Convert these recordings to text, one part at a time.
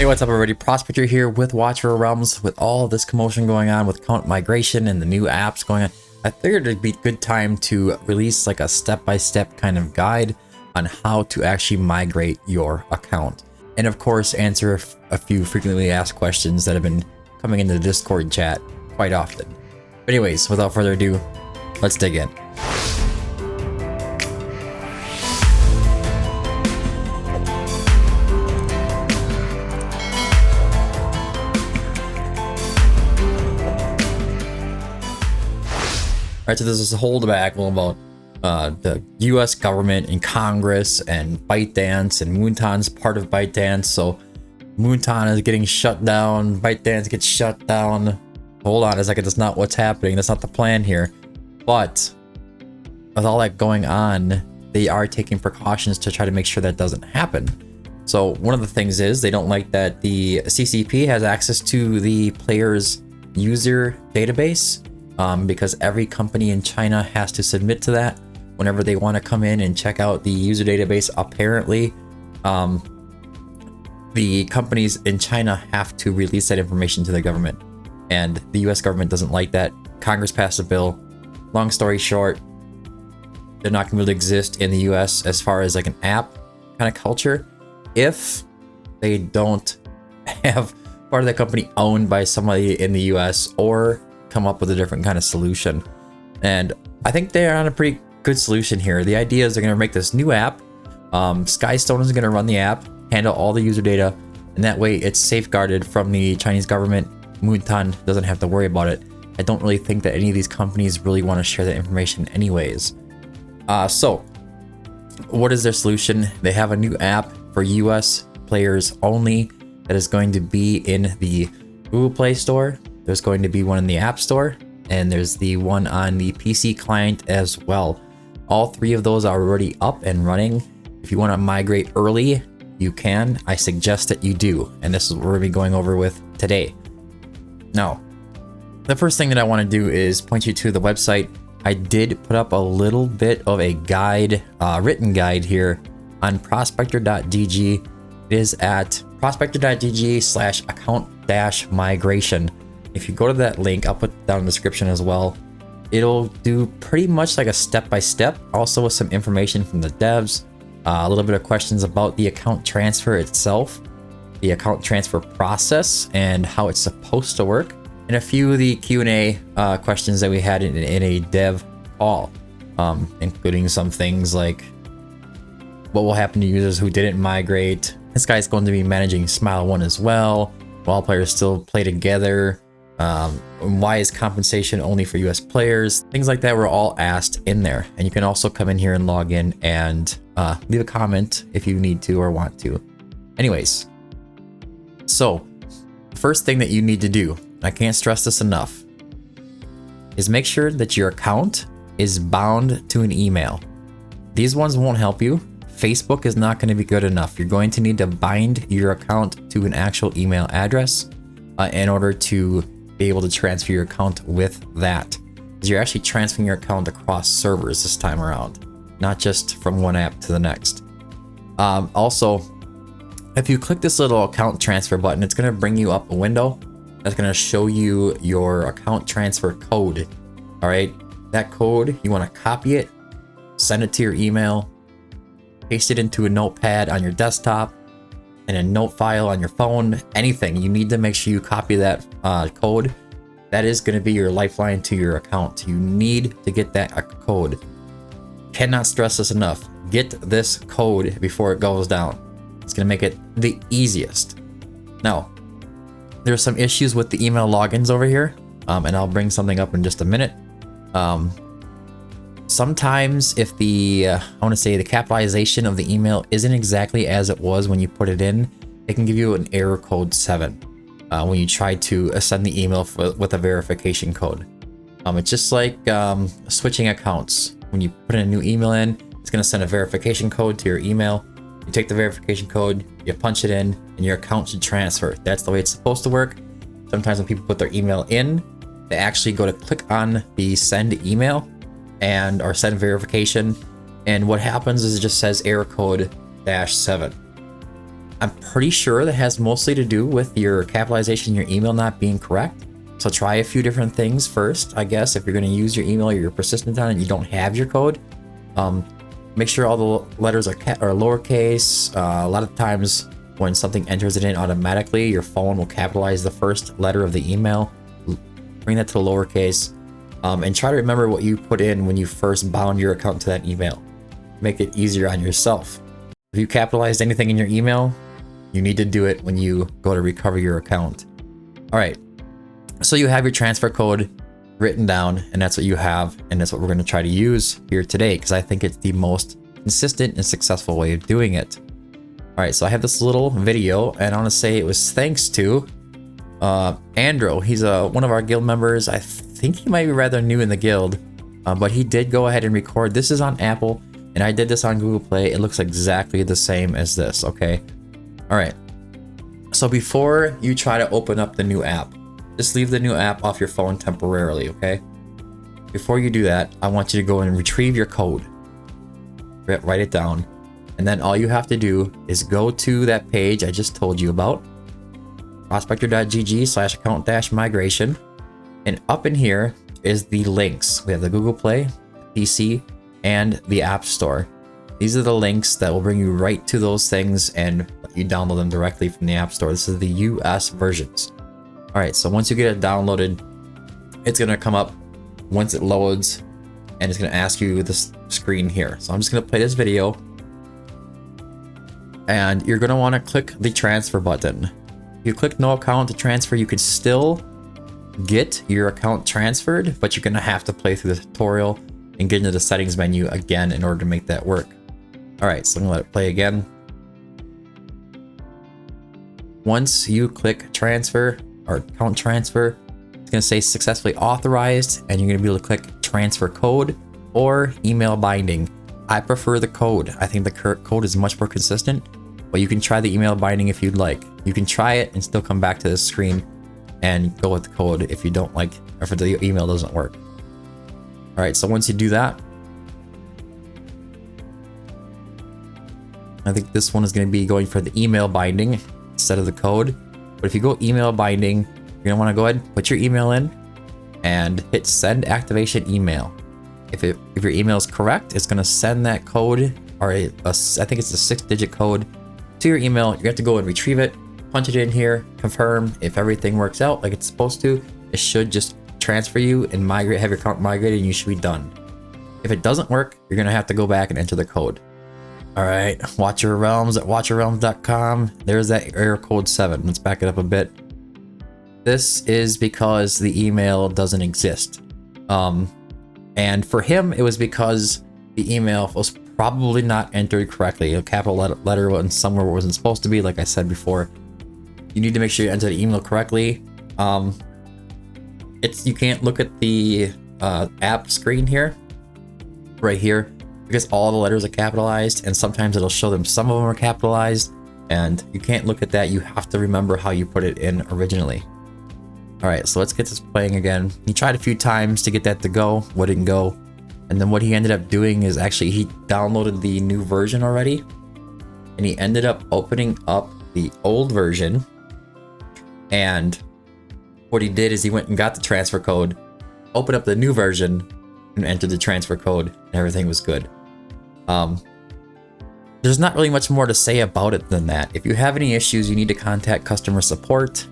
Hey, what's up everybody? Prospector here with Watcher Realms. With all this commotion going on with account migration and the new apps going on, I figured it'd be a good time to release like a step-by-step kind of guide on how to actually migrate your account. And of course, answer a few frequently asked questions that have been coming into the Discord chat quite often. But anyways, without further ado, let's dig in. Alright, so there's this whole debacle about the US government and Congress and ByteDance, and Moonton's part of ByteDance. So Moonton is getting shut down, ByteDance gets shut down. Hold on a second, that's not what's happening, that's not the plan here. But with all that going on, they are taking precautions to try to make sure that doesn't happen. So one of the things is they don't like that the CCP has access to the player's user database. Because every company in China has to submit to that whenever they want to come in and check out the user database. Apparently, the companies in China have to release that information to the government, and the US government doesn't like that. Congress passed a bill. Long story short, they're not going to be able to exist in the US as far as like an app kind of culture if they don't have part of the company owned by somebody in the US or come up with a different kind of solution. And I think they're on a pretty good solution here. The idea is they're going to make this new app. Skystone is going to run the app, handle all the user data, and that way it's safeguarded from the Chinese government. Moonton doesn't have to worry about it. I don't really think that any of these companies really want to share that information anyways. So what is their solution? They have a new app for US players only that is going to be in the Google Play Store. There's going to be one in the App Store, and there's the one on the PC client as well. All three of those are already up and running. If you want to migrate early, you can. I suggest that you do, and this is what we're going to be going over with today. Now, the first thing that I want to do is point you to the website. I did put up a little bit of a guide, written guide here on prospector.gg. It is at prospector.gg/account-migration. If you go to that link, I'll put it down in the description as well. It'll do pretty much like a step-by-step, also with some information from the devs, a little bit of questions about the account transfer itself, the account transfer process and how it's supposed to work, and a few of the Q&A questions that we had in a dev call, including some things like what will happen to users who didn't migrate. This guy's going to be managing Smile 1 as well, while players still play together. Why is compensation only for US players? Things like that were all asked in there. And you can also come in here and log in and leave a comment if you need to or want to. Anyways, so first thing that you need to do, I can't stress this enough, is make sure that your account is bound to an email. These ones won't help you. Facebook is not going to be good enough. You're going to need to bind your account to an actual email address in order to be able to transfer your account with that. Because you're actually transferring your account across servers this time around, not just from one app to the next. Also, if you click this little account transfer button, it's going to bring you up a window that's going to show you your account transfer code. All right, that code, you want to copy it, send it to your email, paste it into a notepad on your desktop, and a note file on your phone, anything. You need to make sure you copy that code. That is going to be your lifeline to your account. You need to get that code. Cannot stress this enough. Get this code before it goes down. It's going to make it the easiest. Now, there's some issues with the email logins over here, and I'll bring something up in just a minute. Sometimes if the, I want to say the capitalization of the email isn't exactly as it was when you put it in, it can give you an error code 7 when you try to send the email with a verification code. It's just like switching accounts. When you put in a new email in, it's going to send a verification code to your email. You take the verification code, you punch it in, and your account should transfer. That's the way it's supposed to work. Sometimes when people put their email in, they actually go to click on the send email and or send verification, and what happens is it just says error code -7. I'm pretty sure that has mostly to do with your capitalization, your email not being correct. So try a few different things first, I guess. If you're going to use your email, you're persistent on it, and you don't have your code, make sure all the letters are lowercase. A lot of times when something enters it in automatically, your phone will capitalize the first letter of the email, bring that to the lowercase, and try to remember what you put in when you first bound your account to that email. Make it easier on yourself. If you capitalized anything in your email, you need to do it when you go to recover your account. All right, so you have your transfer code written down, and that's what you have, and that's what we're going to try to use here today, because I think it's the most consistent and successful way of doing it. All right, so I have this little video, and I want to say it was thanks to Andrew. He's one of our guild members. I think he might be rather new in the guild, but he did go ahead and record. This is on Apple, and I did this on Google Play. It looks exactly the same as this, okay? All right, so before you try to open up the new app, just leave the new app off your phone temporarily, okay? Before you do that, I want you to go and retrieve your code. Write it down. And then all you have to do is go to that page I just told you about, prospector.gg/account-migration. And up in here is the links. We have the Google Play, PC, and the App Store. These are the links that will bring you right to those things and let you download them directly from the App Store. This is the US versions. All right, so once you get it downloaded, it's gonna come up once it loads, and it's gonna ask you this screen here. So I'm just gonna play this video, and you're gonna wanna click the transfer button. If you click no account to transfer, you can still get your account transferred, but you're gonna have to play through the tutorial and get into the settings menu again in order to make that work. All right, so I'm gonna let it play again. Once you click transfer or account transfer, it's gonna say successfully authorized, and you're gonna be able to click transfer code or email binding. I prefer the code. I think the code is much more consistent, but you can try the email binding if you'd like. You can try it and still come back to this screen and go with the code if you don't like, or if the email doesn't work. All right, so once you do that, I think this one is going to be going for the email binding instead of the code. But if you go email binding, you're going to want to go ahead and put your email in and hit send activation email. If your email is correct, it's going to send that code, or I think it's a 6-digit code, to your email. You have to go and retrieve it, punch it in here, confirm. If everything works out like it's supposed to, it should just transfer you and migrate, have your account migrated, and you should be done. If it doesn't work, you're going to have to go back and enter the code. All right, Watch Your Realms at watchyourrealms.com. There's that error code 7. Let's back it up a bit. This is because the email doesn't exist. And for him, it was because the email was probably not entered correctly. A capital letter went somewhere where it wasn't supposed to be, like I said before. You need to make sure you enter the email correctly. You can't look at the app screen here, right here, because all the letters are capitalized, and sometimes it'll show them some of them are capitalized, and you can't look at that. You have to remember how you put it in originally. All right, so let's get this playing again. He tried a few times to get that to go, wouldn't go. And then what he ended up doing is actually he downloaded the new version already, and he ended up opening up the old version. And what he did is he went and got the transfer code, opened up the new version, and entered the transfer code, and everything was good. There's not really much more to say about it than that. If you have any issues, you need to contact customer support.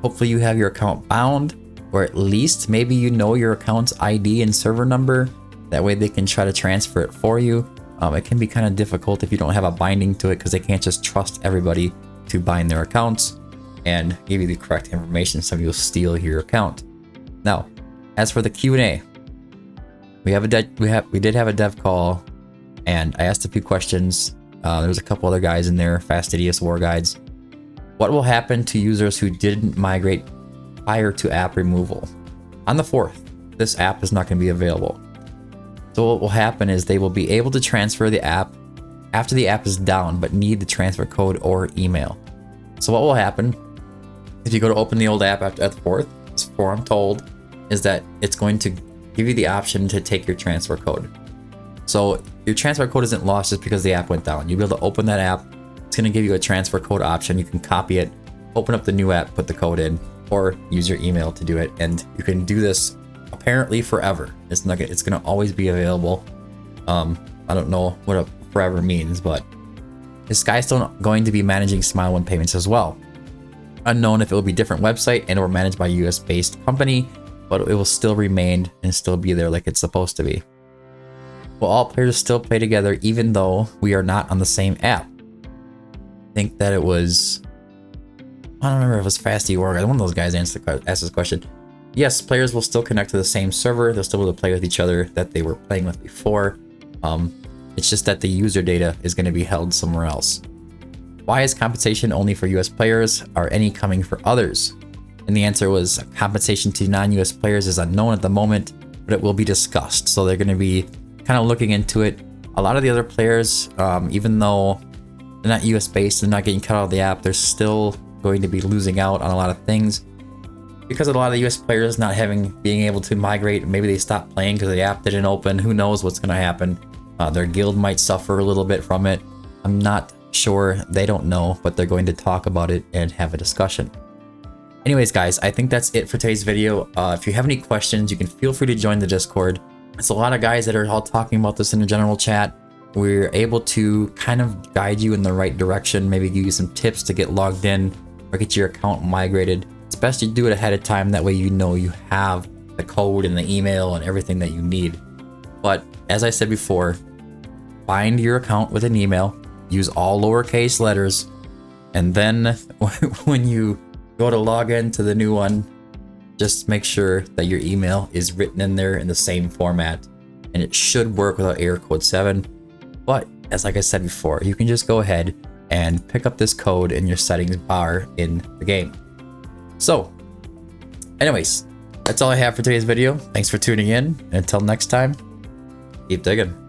Hopefully you have your account bound, or at least maybe you know your account's ID and server number. That way they can try to transfer it for you. It can be kind of difficult if you don't have a binding to it, because they can't just trust everybody to bind their accounts and give you the correct information. Some people steal your account. Now, as for the Q&A, we did have a dev call, and I asked a few questions. There was a couple other guys in there, fastidious war guides. What will happen to users who didn't migrate prior to app removal? On the 4th, this app is not going to be available. So what will happen is they will be able to transfer the app after the app is down, but need the transfer code or email. So what will happen if you go to open the old app at the 4th, as far I'm told, is that it's going to give you the option to take your transfer code. So your transfer code isn't lost just because the app went down. You'll be able to open that app, it's going to give you a transfer code option. You can copy it, open up the new app, put the code in, or use your email to do it. And you can do this apparently forever. It's going to always be available. I don't know what a forever means, but is Skystone going to be managing Smile 1 payments as well? Unknown if it will be different website and or managed by US based company, but it will still remain and still be there like it's supposed to be. Will all players still play together even though we are not on the same app? I think that it was, I don't remember if it was Fasty or one of those guys asked this question. Yes, players will still connect to the same server. They'll still be able to play with each other that they were playing with before. It's just that the user data is going to be held somewhere else. Why is compensation only for US players? Are any coming for others? And the answer was compensation to non-US players is unknown at the moment, but it will be discussed. So they're going to be kind of looking into it. A lot of the other players, even though they're not US based, they're not getting cut out of the app, they're still going to be losing out on a lot of things. Because of a lot of the US players not being able to migrate, maybe they stopped playing because the app didn't open. Who knows what's going to happen? Their guild might suffer a little bit from it. I'm not sure. They don't know, but they're going to talk about it and have a discussion. Anyways, guys, I think that's it for today's video. If you have any questions, you can feel free to join the Discord. It's a lot of guys that are all talking about this in the general chat. We're able to kind of guide you in the right direction, maybe give you some tips to get logged in or get your account migrated. It's best to do it ahead of time. That way you know you have the code and the email and everything that you need. But as I said before, bind your account with an email, use all lowercase letters, and then when you go to log in to the new one, just make sure that your email is written in there in the same format, and it should work without error code 7. But as like I said before, you can just go ahead and pick up this code in your settings bar in the game. So anyways, that's all I have for today's video. Thanks for tuning in. And until next time, keep digging.